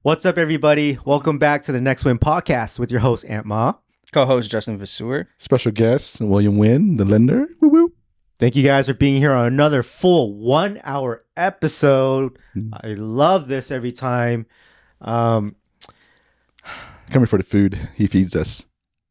What's up, everybody? Welcome back to the Next Win podcast with your host, Aunt Ma. Co-host Justin Vaseur. Special guest, William Wynn, the lender. Woo woo. Thank you guys for being here on another full 1 hour episode. I love this every time. Coming for the food. He feeds us.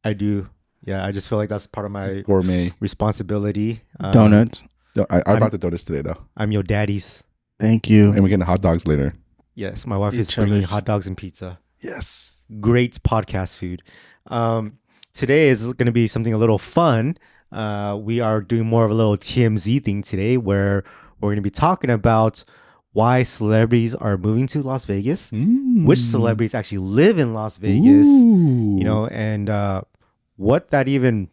I do. Yeah, I just feel like that's part of my Gourmet. responsibility. Donuts. No, I brought the donuts today, though. I'm your daddy's. Thank you. And we're getting hot dogs later. Yes, my wife is Each bringing other's. hot dogs and pizza. Yes. Great podcast food. Today is going to be something a little fun. We are doing more of a little TMZ thing today where we're going to be talking about why celebrities are moving to Las Vegas, which celebrities actually live in Las Vegas, Ooh. you know, and what that even,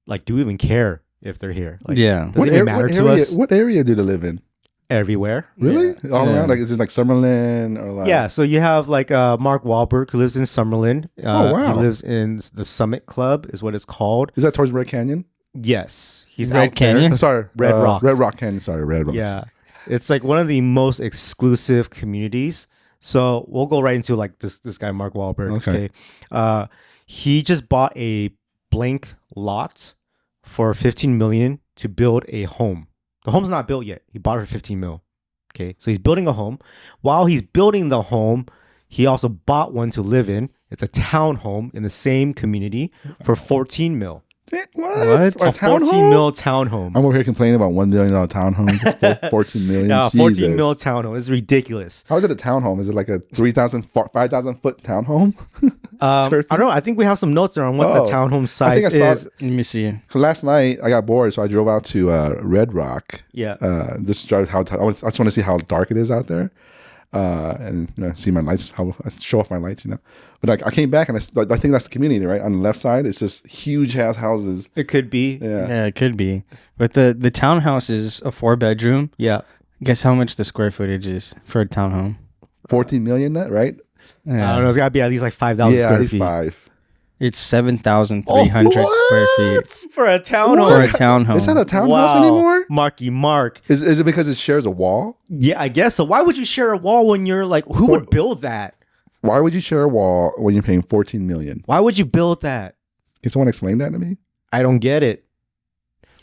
like, do we even care if they're here? Like, Yeah. does it even matter to us? What area do they live in? Everywhere. Really? Yeah. All Yeah. around? Like, is it like Summerlin or like? Yeah, so you have like Mark Wahlberg who lives in Summerlin. Oh, wow. He lives in the Summit Club is what it's called. Is that towards Red Canyon? Yes, he's Red out there. Canyon? Oh, sorry. Red Rock. Red Rock Canyon. Sorry, Red Rock. Yeah, it's like one of the most exclusive communities. So we'll go right into like this guy Mark Wahlberg. Okay. He just bought a blank lot for $15 million to build a home. The home's not built yet. He bought it for $15 million. Okay, so he's building a home. While he's building the home, he also bought one to live in. It's a townhome in the same community for $14 million. What? What? A A $14 townhome? million townhome. I'm over here complaining about $1 billion townhomes. 14 million. Yeah, $14 Jesus. million townhome. It's ridiculous. How is it a townhome? Is it like a 3,000, 5,000 foot townhome? Square feet? I don't know. I think we have some notes there on what Oh. the townhome I size think I saw is. it. Let me see. So last night I got bored, so I drove out to Red Rock. Yeah. Just drive how I just want to see how dark it is out there, and see my lights, how I show off my lights, But I came back and I think that's the community, right? On the left side, it's just huge ass houses. It could be. Yeah. Yeah, it could be. But the townhouse is a 4-bedroom. Yeah. Guess how much the square footage is for a townhome? 14 million net, right? Yeah. I don't know. It's got to be at least like 5,000 Yeah, at square least feet. 5. It's 7,300 square feet For a townhome. for a townhome. Is that a townhouse anymore? Marky Mark. Is it because it shares a wall? Yeah, I guess so. Why would you share a wall when you're like, who would build that? Why would you share a wall when you're paying 14 million? Why would you build that? Can someone explain that to me? I don't get it.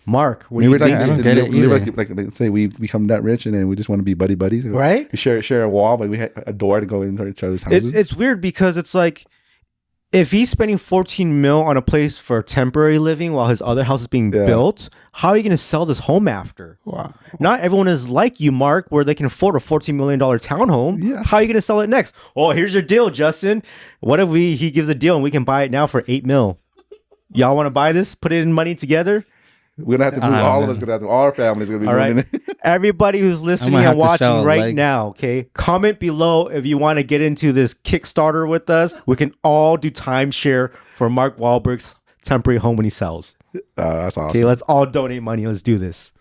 Mark, what do you Maybe think? I don't get it like let's say we become that rich and then we just want to be buddies, Right? We share a wall, but we had a door to go into each other's houses. It's weird because it's like, if he's spending 14 mil on a place for temporary living while his other house is being Yeah. built, how are you going to sell this home after? Wow. Not everyone is like you, Mark, where they can afford a $14 million townhome. Yeah. How are you going to sell it next? Oh, here's your deal, Justin. What if he gives a deal and we can buy it now for $8 million? Y'all want to buy this? Put it in money together? We're gonna have to I move. don't All of know. us gonna have to. All our families gonna be All right. moving. Everybody who's listening have and to watching sell a right leg. now, okay? Comment below if you want to get into this Kickstarter with us. We can all do timeshare for Mark Wahlberg's temporary home when he sells. That's awesome. Okay, let's all donate money. Let's do this.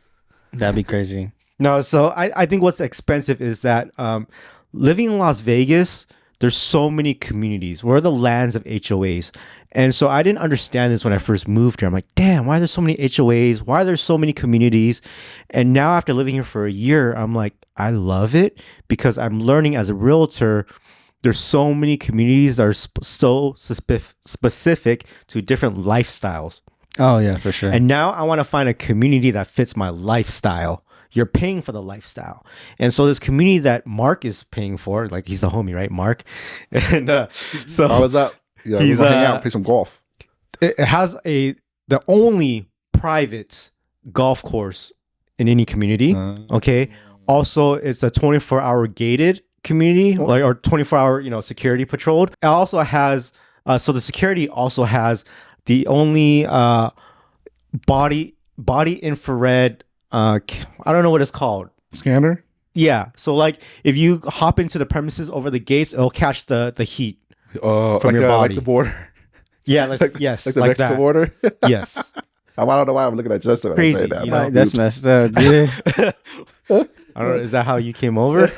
That'd be crazy. No, so I think what's expensive is that living in Las Vegas, there's so many communities. We're the lands of HOAs. And so I didn't understand this when I first moved here. I'm like, damn, why are there so many HOAs? Why are there so many communities? And now after living here for a year, I'm like, I love it because I'm learning as a realtor, there's so many communities that are so specific to different lifestyles. Oh, yeah, for sure. And now I want to find a community that fits my lifestyle. You're paying for the lifestyle. And so this community that Mark is paying for, like he's the homie, right? Mark. And so How was that? Yeah, He's, we're gonna hang out, play some golf. it has the only private golf course in any community. Okay. Also, it's a 24-hour gated community, like or 24-hour, security patrolled. It also has so the security also has the only body infrared I don't know what it's called. Scanner. Yeah. So like if you hop into the premises over the gates, it'll catch the heat. From From your body. like the border. Yeah, yes, like the like Mexico that. border. Yes. I don't know why I'm looking at Justin when I Crazy, say that. you but know, That's oops. messed up, dude. I don't know. Is that how you came over?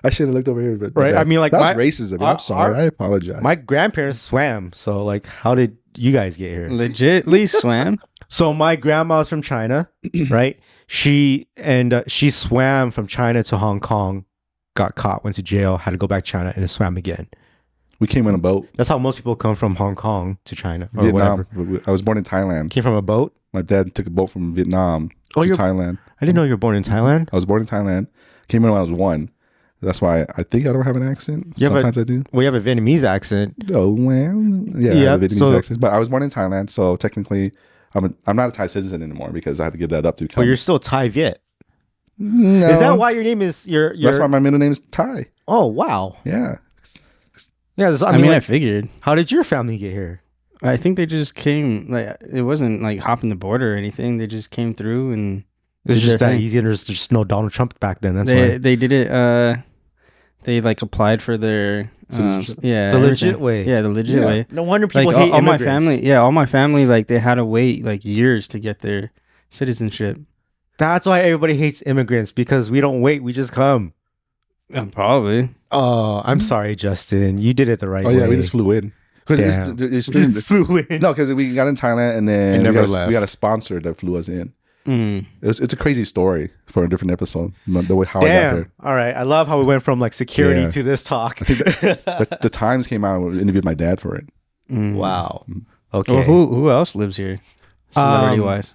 I should have looked over here, but Right, I mean, like, that's my- racism. our- I'm sorry. I apologize. My grandparents swam. So like, how did you guys get here? Legitly swam. So my grandma's from China, right? She swam from China to Hong Kong got caught, went to jail, had to go back to China, and then swam again. We came in a boat. That's how most people come from Hong Kong to China or Vietnam. whatever. I was born in Thailand. Came from a boat. My dad took a boat from Vietnam to Thailand. I didn't know you were born in Thailand. I was born in Thailand. Came in when I was 1. That's why I think I don't have an accent. Yeah, Sometimes I do. Well, you have a Vietnamese accent. Oh, well, yeah, I have a Vietnamese accent. But I was born in Thailand, so technically, I'm not a Thai citizen anymore because I had to give that up to. Well, you're still Thai Viet. No. Is that why your name is your? That's why my middle name is Thai. Oh wow. Yeah. Yeah. I mean, I figured. How did your family get here? I think they just came. Like it wasn't like hopping the border or anything. They just came through and It was just that easy, and there's just no Donald Trump back then. That's they why they did it. They like applied for their the legit way. Yeah, the legit way. No wonder people Like hate all my immigrants. family. Yeah, all my family like they had to wait like years to get their citizenship. That's why everybody hates immigrants, because we don't wait, we just come. Probably. Oh, I'm sorry, Justin. You did it the right way. Oh yeah, we just flew in. Damn. It's We just flew in. No, because we got in Thailand and then And never we left. got a sponsor that flew us in. Mm. It's a crazy story for a different episode. The way how I got Damn. there. All right. I love how we went from like security Yeah. to this talk. The Times came out and interviewed my dad for it. Mm. Wow. Okay. Well, who else lives here? Celebrity wise.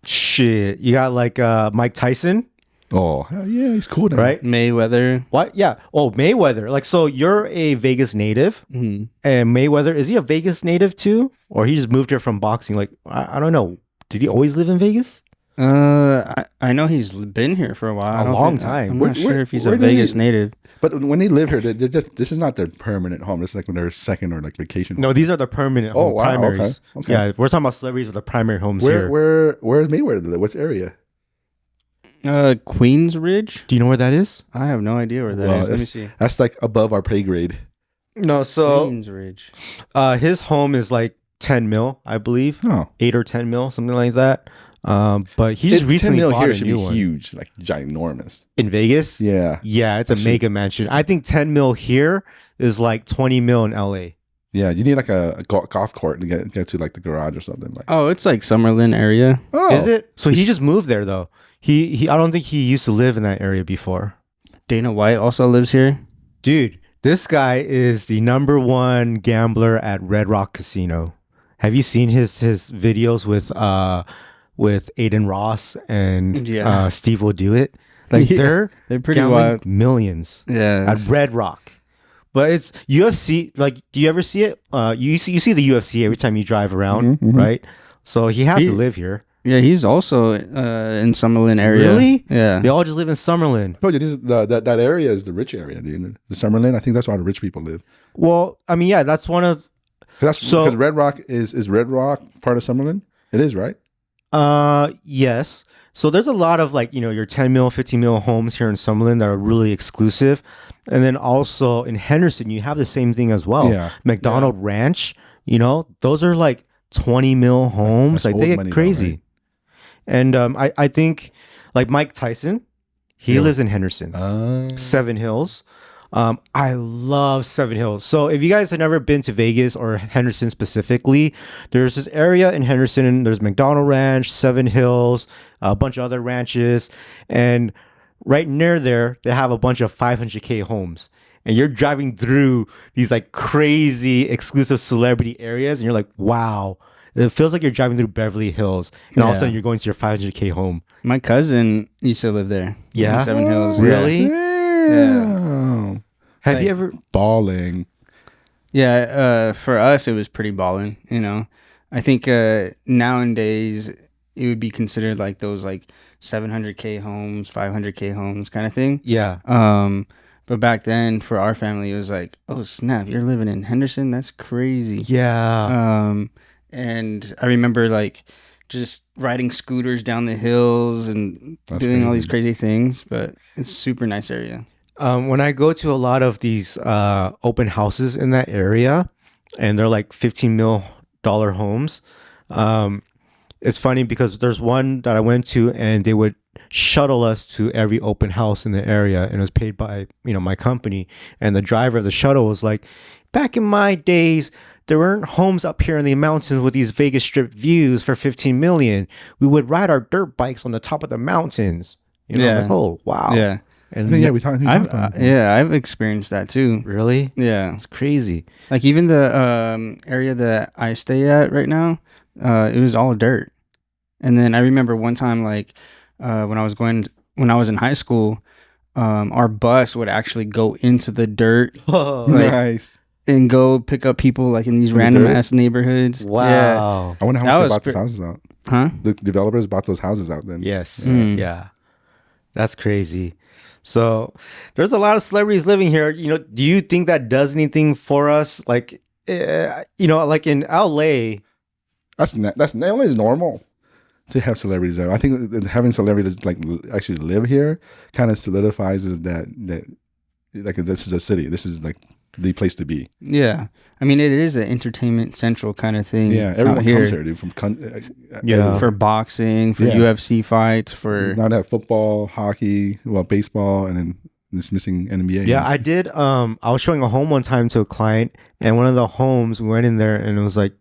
Shit. You got like Mike Tyson, Oh hell yeah, he's cool now. right? Mayweather. What? Yeah. Oh, Mayweather. Like, so you're a Vegas native, Mm. and Mayweather, is he a Vegas native too? Or he just moved here from boxing? Like, I don't know. Did he always live in Vegas? I know he's been here for a while. I don't long think- time. I'm Where- not sure if he's where a does he- Vegas native. But when they live here, they're just, this is not their permanent home. This is like when they're second or like vacation. No, these are the permanent Oh, home wow. primaries. Okay. Yeah, we're talking about celebrities with the primary homes here. Where's Mayweather live? Which area? Queens Ridge. Do you know where that is? I have no idea where that is. Well, Let me that's- see. That's like above our pay grade. No, so Queens Ridge. his home is like 10 mil, I believe. Oh, 8 or 10 mil, something like that. But he just recently 10 mil bought here a should new be one. huge, like ginormous. In Vegas? Yeah, Yeah, it's a Actually- mega mansion. I think 10 mil here is like 20 mil in LA. yeah. You need like a golf court to get to like the garage or something. Like, Oh, it's like Summerlin area. oh, Is it? So he just moved there though. He I don't think he used to live in that area before. Dana White also lives here. Dude, this guy is the #1 gambler at Red Rock Casino. Have you seen his videos with Aiden Ross and Yeah. Steve will do it? Like Yeah, they're they're pretty gambling wild. millions Yeah. at Red Rock. But it's UFC. Like, do you ever see it? You see the UFC every time you drive around, Mhm, mhm. right? So he has He- to live here. Yeah, he's also in Summerlin area. Really? Yeah. They all just live in Summerlin. oh, yeah, this is that area is the rich area. The Summerlin. I think that's where all the rich people live. Well, I mean, yeah, that's one of. So- Because Red Rock is Red Rock part of Summerlin. It is, right? Yes. So there's a lot of like, your 10 mil, 15 mil homes here in Summerlin that are really exclusive. And then also in Henderson, you have the same thing as well. Yeah. McDonald Ranch, those are like 20 mil homes. That's Like they old get money though, crazy. right? And I think like Mike Tyson, he Yeah. lives in Henderson. Seven Hills. I love Seven Hills. So if you guys have never been to Vegas or Henderson specifically, there's this area in Henderson, and there's McDonald Ranch, Seven Hills, a bunch of other ranches, and right near there they have a bunch of 500K homes. And you're driving through these like crazy exclusive celebrity areas, and you're like, wow. It feels like you're driving through Beverly Hills, and all of a Yeah. sudden you're going to your 500K home. My cousin used to live there. Yeah? In Seven Hills. Really? Damn. Have Like- you ever? Balling. Yeah, for us it was pretty ballin', I think nowadays it would be considered like those like 700K homes, 500K homes kind of thing. Yeah. But back then for our family it was like, oh snap, you're living in Henderson? That's crazy. Yeah. And I remember like just riding scooters down the hills and That's doing all crazy. these crazy things, but it's a super nice area. When I go to a lot of these open houses in that area, and they're like $15 million homes, it's funny because there's one that I went to, and they would shuttle us to every open house in the area, and it was paid by my company. And the driver of the shuttle was like, back in my days, there weren't homes up here in the mountains with these Vegas Strip views for 15 million. We would ride our dirt bikes on the top of the mountains. I'm Yeah. like, oh wow. Yeah. And Yeah, we talked about it. I've experienced that too. really, Yeah, it's crazy. like even the area that I stay at right now, it was all dirt. And then I remember one time, like when I was in high school, our bus would actually go into the dirt Oh, like- Nice. and go pick up people like in these In the random dirt? ass neighborhoods. Yeah. wow. I wonder how That much they was bought those pre- houses out. Huh? The developers bought those houses out then. Yes. Mm. Yeah. That's crazy. So there's a lot of celebrities living here. Do you think that does anything for us? Like, like in LA. That's LA is normal to have celebrities there. I think that having celebrities like actually live here kind of solidifies that like this is a city. This is like the place to be. Yeah. I mean, it is an entertainment central kind of thing. Yeah, everyone out here. comes here, dude. From Yeah. For boxing, for Yeah. UFC fights, for now they have football, hockey, baseball, and then this missing NBA. Yeah, I did. I was showing a home one time to a client, and one of the homes we went in there, and it was like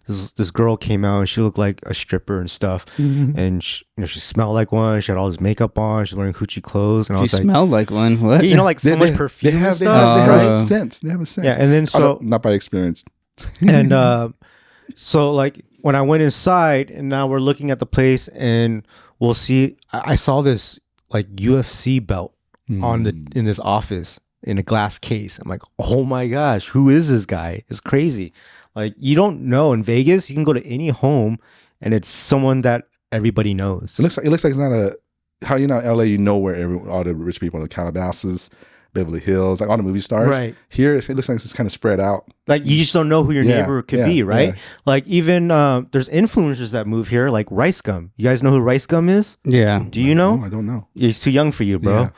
this girl came out, and she looked like a stripper and stuff, and she smelled like one. She had all this makeup on. She's wearing hoochie clothes, and I she was like, smelled like one. What? like so much perfume. They have, and they stuff, have, they have right? a sense. They have a sense. Yeah, and then so not by experience. and so like when I went inside, and now we're looking at the place, and we'll see. I saw this like UFC belt in this office in a glass case. I'm like, oh my gosh, who is this guy? It's crazy. Like, you don't know. In Vegas, you can go to any home, and it's someone that everybody knows. It looks like it's not how LA. You know where all the rich people are. Calabasas, Beverly Hills, like all the movie stars. Right. Here, it looks like it's kind of spread out. Like, you just don't know who your Yeah, neighbor could yeah, be, right? yeah. Like, even there's influencers that move here, like Rice Gum. You guys know who Rice Gum is? Yeah. Do you know? Oh, I don't know. He's too young for you, bro.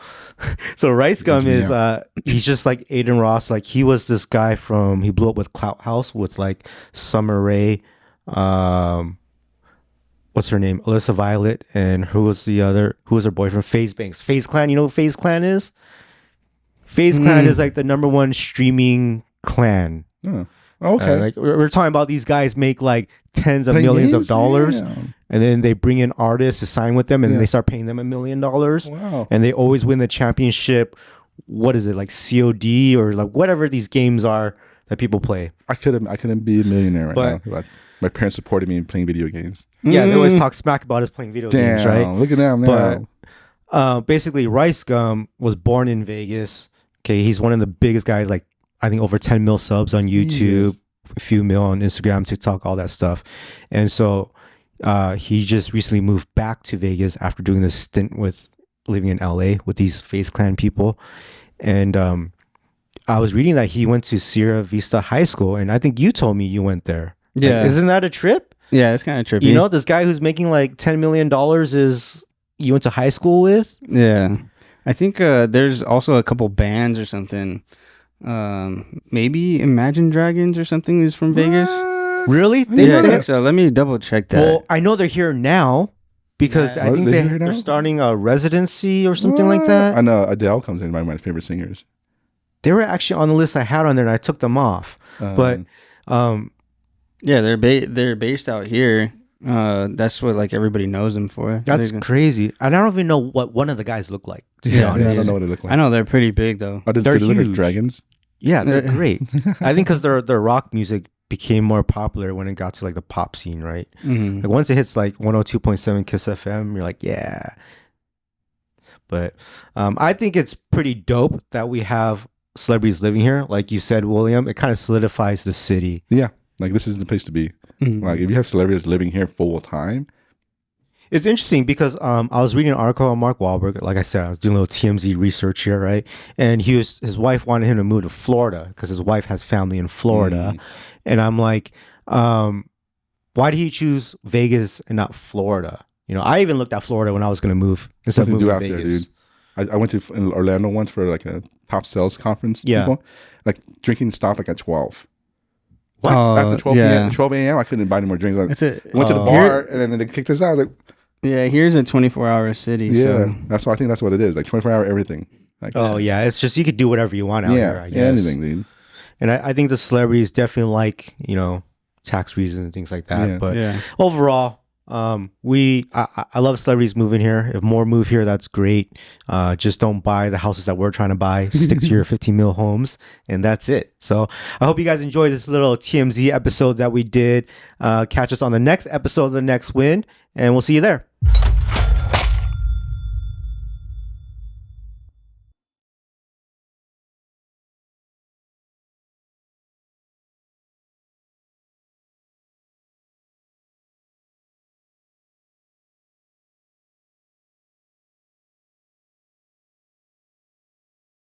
So Rice Gum is he's just like Aiden Ross. Like, he was this guy he blew up with Clout House with like Summer Rae, what's her name? Alyssa Violet, and who was her boyfriend? FaZe Banks. FaZe Clan, you know who FaZe Clan is? FaZe Clan is like the #1 streaming clan. Oh, okay. Like we're talking about these guys make like tens of Playing millions games? of dollars, Damn. and then they bring in artists to sign with them, and then they start paying them $1 million. Wow. And they always win the championship. What is it, like COD or like whatever these games are that people play? I couldn't be a millionaire right But- now. My parents supported me in playing video games. Yeah, they always talk smack about us playing video games, right? Look at them now. But basically, Rice Gum was born in Vegas. Okay, he's one of the biggest guys, like I think over 10 mil subs on YouTube, Jesus. a few mil on Instagram, TikTok, all that stuff. And so he just recently moved back to Vegas after doing this stint with living in LA with these FaZe Clan people. And I was reading that he went to Sierra Vista High School, and I think you told me you went there. Yeah. Like, isn't that a trip? Yeah, it's kind of trippy. You know, this guy who's making like $10 million is you went to high school with? Yeah. I think there's also a couple bands or something. Maybe Imagine Dragons or something is from Vegas. Really? Yeah, I think so. Let me double check that. Well, I know they're here now because Yeah. I think They're here they're now? starting a residency or something like that. I know Adele comes in my favorite singers. They were actually on the list I had on there, and I took them off. But Yeah, they're based out here. That's what like everybody knows them for. that's crazy. And I don't even know what one of the guys look like. To be Yeah, I honest. don't know what they look like. I know they're pretty big though. Oh, They're they look like huge. dragons. Yeah, they're great. I think because their rock music became more popular when it got to like the pop scene, right? Mm-hmm. Like once it hits like 102.7 Kiss FM, you're like, yeah. But I think it's pretty dope that we have celebrities living here. Like you said, William, it kind of solidifies the city. Yeah, like this is the place to be. Mm-hmm. Like if you have celebrities living here full time. It's interesting because I was reading an article on Mark Wahlberg. Like I said, I was doing a little TMZ research here, right? And his wife wanted him to move to Florida because his wife has family in Florida. And I'm like, why did he choose Vegas and not Florida? You know, I even looked at Florida when I was going to move instead of Nothing to moving do to out Vegas. there, dude. I went to Orlando once for like a top sales conference. Yeah. People. Like drinking stopped like at 12. What? After 12 yeah. p.m. 12 a.m. I couldn't buy any more drinks. Like, It's a, went to the Oh. bar and then they kicked us out. I was like, yeah, here's a 24-hour city. yeah, So. that's why I think that's what it is. Like 24-hour everything. Like, Oh, yeah. It's just you could do whatever you want out here, I guess. anything, dude. And I think the celebrities definitely like, tax reasons and things like that. Yeah. But Yeah. overall, I love celebrities moving here. If more move here, that's great. Just don't buy the houses that we're trying to buy. Stick to your 15 mil homes, and that's it. So I hope you guys enjoyed this little TMZ episode that we did. Catch us on the next episode of The Next Win, and we'll see you there.